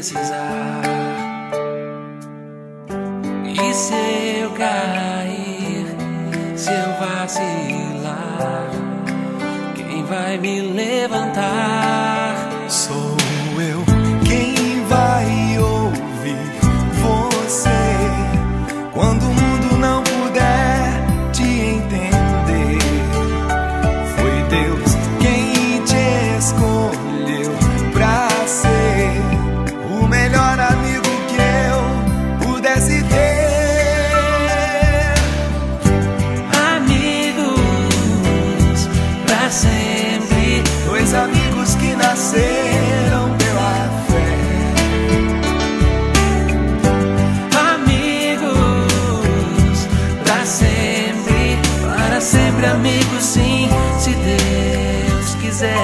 precisar. E se eu cair, se eu vacilar, quem vai me levantar? Sou eu quem vai ouvir você quando o mundo não puder te entender. Foi Deus quem te escolheu pra ser o melhor amigo que eu pudesse ter. Amigos pra sempre, Dois amigos que nasceram pela fé. amigos pra sempre, para sempre amigos sim, se Deus quiser.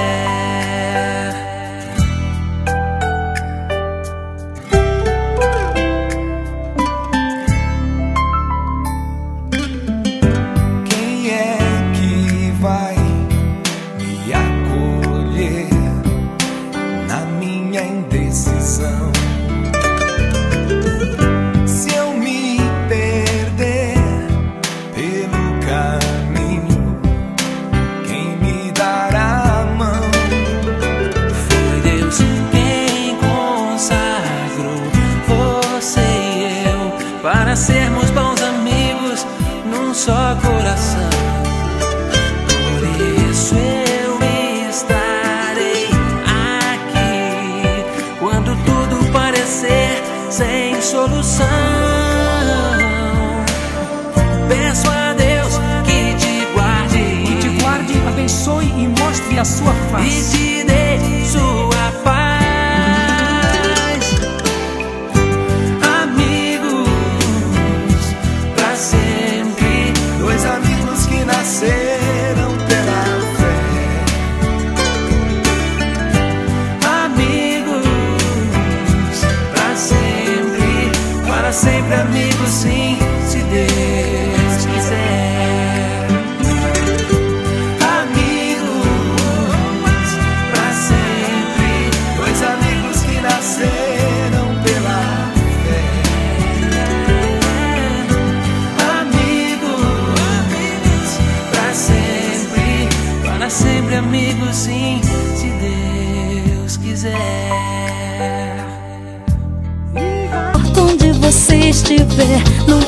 Quem é que vai me acolher na minha indecisão? Se eu me perder pelo caminho, quem me dará a mão? Foi Deus quem consagrou você e eu para sermos bons amigos num só coração. Por isso eu estarei aqui quando tudo parecer sem solução. Peço a Deus que te guarde, Abençoe e mostre a sua e face. te dê sua paz. Amigos pra sempre, Dois amigos que nasceram pela fé. amigos pra sempre, para sempre amigos sim, se Deus quiser. Amigos pra sempre, Dois amigos que nasceram pela fé. amigos pra sempre, para sempre amigos sim, se Deus quiser. Onde você estiver, não